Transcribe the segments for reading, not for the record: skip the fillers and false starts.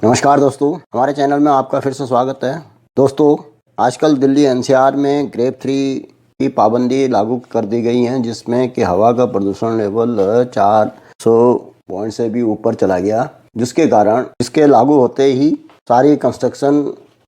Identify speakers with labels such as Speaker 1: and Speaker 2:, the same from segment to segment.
Speaker 1: नमस्कार दोस्तों, हमारे चैनल में आपका फिर से स्वागत है। दोस्तों, आजकल दिल्ली एनसीआर में ग्रेड 3 की पाबंदी लागू कर दी गई है, जिसमें कि हवा का प्रदूषण लेवल 400 पॉइंट से भी ऊपर चला गया, जिसके कारण इसके लागू होते ही सारी कंस्ट्रक्शन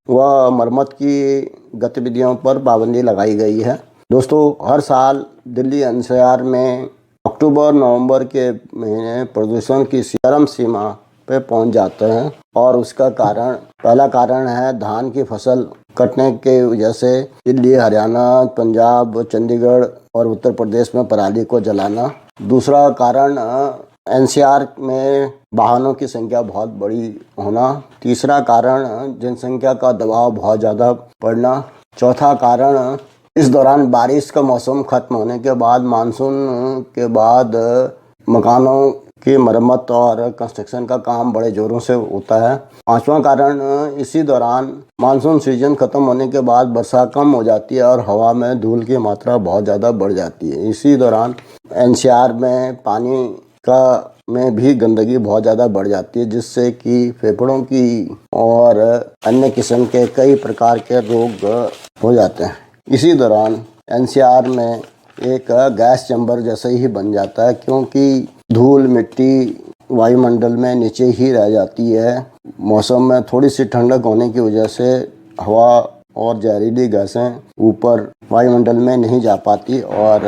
Speaker 1: व मरम्मत की गतिविधियों पर पाबंदी लगाई गई है। दोस्तों, हर साल दिल्ली एनसीआर में अक्टूबर नवंबर के महीने प्रदूषण की चरम सीमा पे पहुंच जाते हैं और उसका पहला कारण है धान की फसल कटने के वजह से दिल्ली, हरियाणा, पंजाब, चंडीगढ़ और उत्तर प्रदेश में पराली को जलाना। दूसरा कारण एनसीआर में वाहनों की संख्या बहुत बड़ी होना। तीसरा कारण जनसंख्या का दबाव बहुत ज़्यादा पड़ना। चौथा कारण इस दौरान बारिश का मौसम खत्म होने के बाद मानसून के बाद मकानों की मरम्मत और कंस्ट्रक्शन का काम बड़े जोरों से होता है। पांचवा कारण इसी दौरान मानसून सीजन खत्म होने के बाद वर्षा कम हो जाती है और हवा में धूल की मात्रा बहुत ज़्यादा बढ़ जाती है। इसी दौरान एनसीआर में पानी का में भी गंदगी बहुत ज़्यादा बढ़ जाती है, जिससे कि फेफड़ों की और अन्य किस्म के कई प्रकार के रोग हो जाते हैं। इसी दौरान एनसीआर में एक गैस चैम्बर जैसे ही बन जाता है, क्योंकि धूल मिट्टी वायुमंडल में नीचे ही रह जाती है। मौसम में थोड़ी सी ठंडक होने की वजह से हवा और जहरीली गैसें ऊपर वायुमंडल में नहीं जा पाती और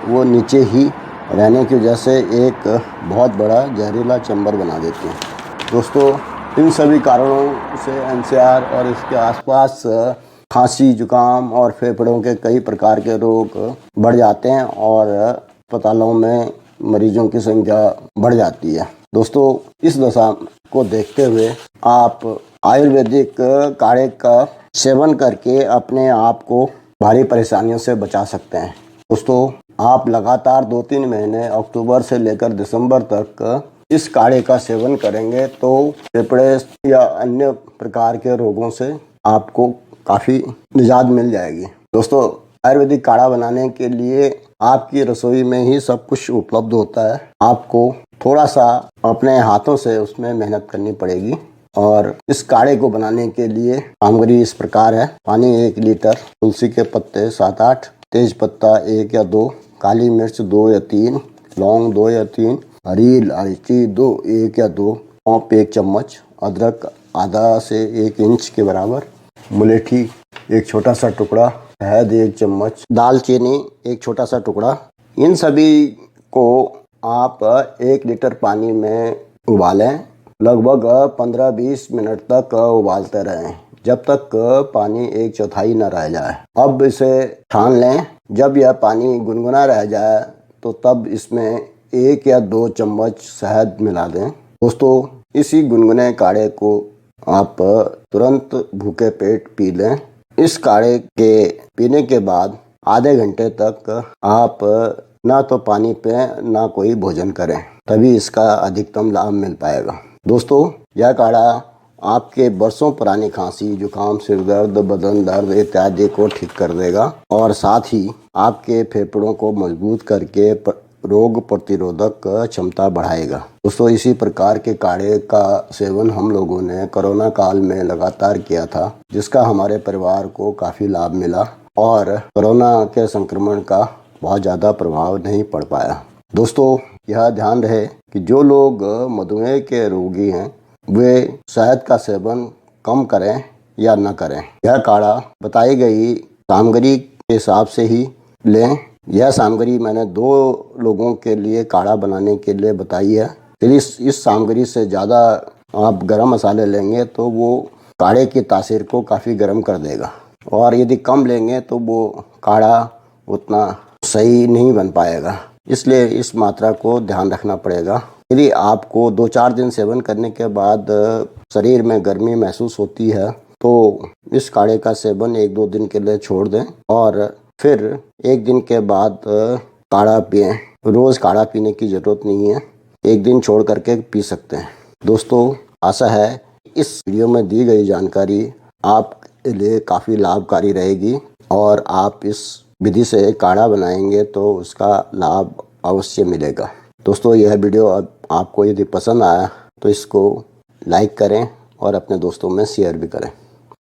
Speaker 1: वो नीचे ही रहने की वजह से एक बहुत बड़ा जहरीला चैम्बर बना देती हैं। दोस्तों, इन सभी कारणों से एनसीआर और इसके आसपास खांसी, जुकाम और फेफड़ों के कई प्रकार के रोग बढ़ जाते हैं और अस्पतालों में मरीजों की संख्या बढ़ जाती है। दोस्तों, इस दशा को देखते हुए आप आयुर्वेदिक काढ़े का सेवन करके अपने आप को भारी परेशानियों से बचा सकते हैं। दोस्तों, आप लगातार 2-3 महीने अक्टूबर से लेकर दिसंबर तक इस काढ़े का सेवन करेंगे तो फेफड़े या अन्य प्रकार के रोगों से आपको काफ़ी निजात मिल जाएगी। दोस्तों, आयुर्वेदिक काढ़ा बनाने के लिए आपकी रसोई में ही सब कुछ उपलब्ध होता है। आपको थोड़ा सा अपने हाथों से उसमें मेहनत करनी पड़ेगी। और इस काढ़े को बनाने के लिए सामग्री इस प्रकार है: पानी 1 लीटर, तुलसी के पत्ते 7-8, तेज पत्ता 1 या 2, काली मिर्च 2 या 3, लौंग 2 या 3, हरी इलायची 2 1 या 2, सौंफ 1 चम्मच, अदरक आधा से 1 इंच के बराबर, मुलेठी 1 छोटा सा टुकड़ा, शहद 1 चम्मच, दालचीनी 1 छोटा सा टुकड़ा। इन सभी को आप 1 लीटर पानी में उबालें। लगभग 15-20 मिनट तक उबालते रहें जब तक पानी 1/4 न रह जाए। अब इसे छान लें। जब यह पानी गुनगुना रह जाए तो तब इसमें 1 या 2 चम्मच शहद मिला दें। दोस्तों, इसी गुनगुने काढ़े को आप तुरंत भूखे पेट पी लें। इस काढ़े के पीने के बाद आधे घंटे तक आप ना तो पानी पिएं ना कोई भोजन करें, तभी इसका अधिकतम लाभ मिल पाएगा। दोस्तों, यह काढ़ा आपके बरसों पुरानी खांसी, जुकाम, सिर दर्द, बदन दर्द इत्यादि को ठीक कर देगा और साथ ही आपके फेफड़ों को मजबूत करके रोग प्रतिरोधक क्षमता बढ़ाएगा। दोस्तों, इसी प्रकार के काढ़े का सेवन हम लोगों ने कोरोना काल में लगातार किया था, जिसका हमारे परिवार को काफ़ी लाभ मिला और कोरोना के संक्रमण का बहुत ज़्यादा प्रभाव नहीं पड़ पाया। दोस्तों, यह ध्यान रहे कि जो लोग मधुमेह के रोगी हैं वे शहद का सेवन कम करें या न करें। यह काढ़ा बताई गई सामग्री के हिसाब से ही लें। यह सामग्री मैंने 2 लोगों के लिए काढ़ा बनाने के लिए बताई है। यदि इस सामग्री से ज़्यादा आप गरम मसाले लेंगे तो वो काढ़े की तासीर को काफ़ी गर्म कर देगा और यदि कम लेंगे तो वो काढ़ा उतना सही नहीं बन पाएगा। इसलिए इस मात्रा को ध्यान रखना पड़ेगा। यदि आपको 2-4 दिन सेवन करने के बाद शरीर में गर्मी महसूस होती है तो इस काढ़े का सेवन 1-2 दिन के लिए छोड़ दें और फिर 1 दिन के बाद काढ़ा पिएं। रोज़ काढ़ा पीने की ज़रूरत नहीं है, 1 दिन छोड़ करके पी सकते हैं। दोस्तों, आशा है इस वीडियो में दी गई जानकारी आपके लिए काफ़ी लाभकारी रहेगी और आप इस विधि से काढ़ा बनाएंगे तो उसका लाभ अवश्य मिलेगा। दोस्तों, यह वीडियो आपको यदि पसंद आया तो इसको लाइक करें और अपने दोस्तों में शेयर भी करें।